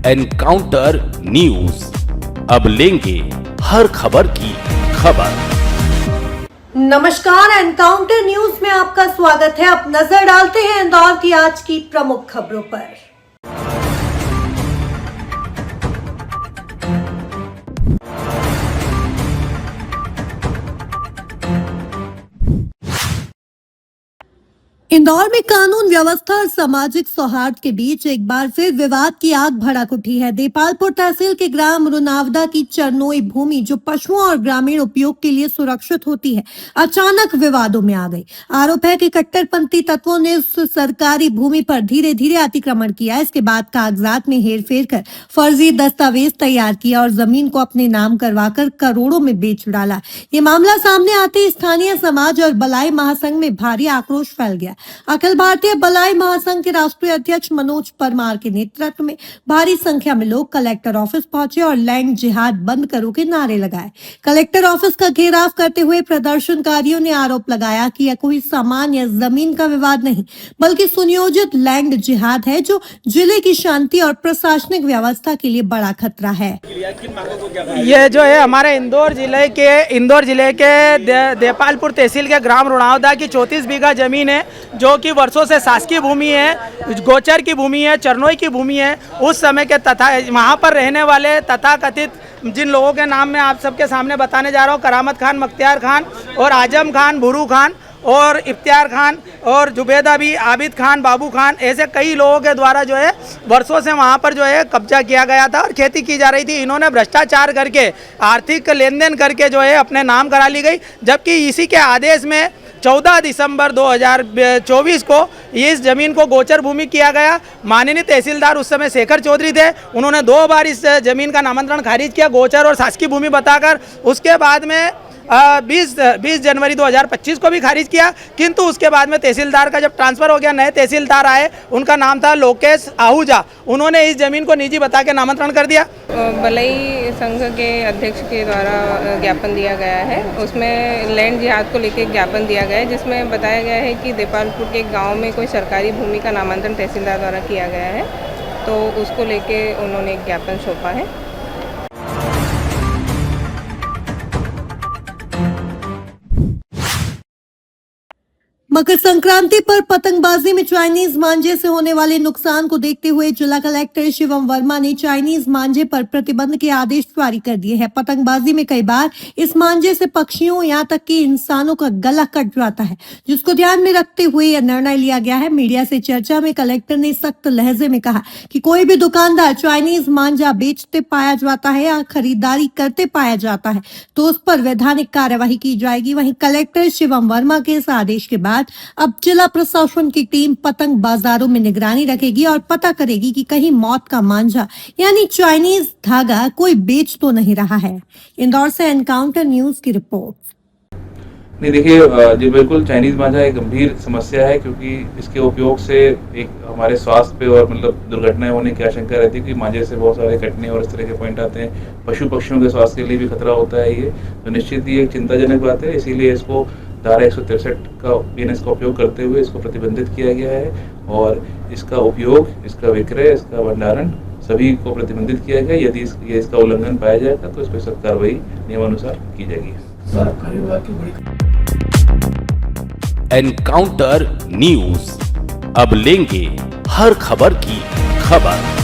Encounter news, अब लेंगे हर खबर की खबर। नमस्कार, एनकाउंटर न्यूज में आपका स्वागत है। अब नजर डालते हैं इंदौर की आज की प्रमुख खबरों पर। इंदौर में कानून व्यवस्था और सामाजिक सौहार्द के बीच एक बार फिर विवाद की आग भड़क उठी है। देपालपुर तहसील के ग्राम रुनावदा की चरनोई भूमि जो पशुओं और ग्रामीण उपयोग के लिए सुरक्षित होती है, अचानक विवादों में आ गई। आरोप है कि कट्टरपंथी तत्वों ने उस सरकारी भूमि पर धीरे धीरे अतिक्रमण किया। इसके बाद कागजात में हेरफेर कर फर्जी दस्तावेज तैयार किया और जमीन को अपने नाम करवाकर करोड़ों में बेच डाला। ये मामला सामने आते ही स्थानीय समाज और बलाई महासंघ में भारी आक्रोश फैल गया। अखिल भारतीय बलाई महासंघ के राष्ट्रीय अध्यक्ष मनोज परमार के नेतृत्व में भारी संख्या में लोग कलेक्टर ऑफिस पहुंचे और लैंड जिहाद बंद करो के नारे लगाए। कलेक्टर ऑफिस का घेराव करते हुए प्रदर्शनकारियों ने आरोप लगाया कि यह कोई सामान्य जमीन का विवाद नहीं, बल्कि सुनियोजित लैंड जिहाद है जो जिले की शांति और प्रशासनिक व्यवस्था के लिए बड़ा खतरा है। ये जो है हमारे इंदौर जिले के देपालपुर तहसील के ग्राम रुनावदा की 34 बीघा जमीन है, जो कि वर्षों से शासकीय भूमि है, गोचर की भूमि है, चरनोई की भूमि है। उस समय के तथा वहाँ पर रहने वाले तथाकथित जिन लोगों के नाम मैं आप सबके सामने बताने जा रहा हूँ, करामत खान, मख्तियार खान और आजम खान, भुरू खान और इफ्तियार खान और जुबेदा भी, आबिद खान, बाबू खान, ऐसे कई लोगों के द्वारा जो है वर्षों से वहाँ पर जो है कब्जा किया गया था और खेती की जा रही थी। इन्होंने भ्रष्टाचार करके आर्थिक लेन देन करके जो है अपने नाम करा ली गई, जबकि इसी के आदेश में 14 दिसंबर 2024 को इस जमीन को गोचर भूमि किया गया। माननीय तहसीलदार उस समय शेखर चौधरी थे, उन्होंने 2 बार इस जमीन का नामांतरण खारिज किया गोचर और शासकीय भूमि बताकर। उसके बाद में 20 जनवरी 2025 को भी खारिज किया, किंतु उसके बाद में तहसीलदार का जब ट्रांसफर हो गया, नए तहसीलदार आए, उनका नाम था लोकेश आहूजा, उन्होंने इस जमीन को निजी बता के नामांतरण कर दिया। बलई संघ के अध्यक्ष के द्वारा ज्ञापन दिया गया है, उसमें लैंड जिहाद को लेकर ज्ञापन दिया गया है, जिसमें बताया गया है कि देपालपुर के गाँव में कोई सरकारी भूमि का नामांतरण तहसीलदार द्वारा किया गया है, तो उसको लेके उन्होंने एक ज्ञापन सौंपा है। मकर संक्रांति पर पतंगबाजी में चाइनीज मांझे से होने वाले नुकसान को देखते हुए जिला कलेक्टर शिवम वर्मा ने चाइनीज मांझे पर प्रतिबंध के आदेश जारी कर दिए हैं। पतंगबाजी में कई बार इस मांझे से पक्षियों यहाँ तक कि इंसानों का गला कट जाता है, जिसको ध्यान में रखते हुए यह निर्णय लिया गया है। मीडिया से चर्चा में कलेक्टर ने सख्त लहजे में कहा कि कोई भी दुकानदार चाइनीज मांझा बेचते पाया जाता है या खरीदारी करते पाया जाता है तो उस पर वैधानिक कार्यवाही की जाएगी। वहीं कलेक्टर शिवम वर्मा के इस आदेश के बाद अब जिला प्रशासन की टीम पतंग बाजारों में निगरानी रखेगी और पता करेगी कि कहीं मौत का मांझा यानी चाइनीज धागा कोई बेच तो नहीं रहा है। इंदौर से एनकाउंटर न्यूज की रिपोर्ट। नहीं, देखिए, जो बिल्कुल चाइनीज मांझा एक गंभीर समस्या है, क्योंकि इसके उपयोग से एक हमारे स्वास्थ्य पे और मतलब दुर्घटनाएं होने की आशंका रहती है कि मांझे से बहुत सारे कटने और इस तरह के पॉइंट आते हैं। पशु पक्षियों के स्वास्थ्य के लिए भी खतरा होता है। ये तो निश्चित ही एक चिंताजनक बात है, इसीलिए इसको धारा 163 का बीएनएस का उपयोग करते हुए इसको प्रतिबंधित किया गया है और इसका उपयोग, इसका विक्रय, इसका भंडारण सभी को प्रतिबंधित किया गया। यदि इसका उल्लंघन पाया जाएगा तो इस पर सख्त कार्रवाई नियमानुसार की जाएगी। एनकाउंटर न्यूज, अब लेंगे हर खबर की खबर।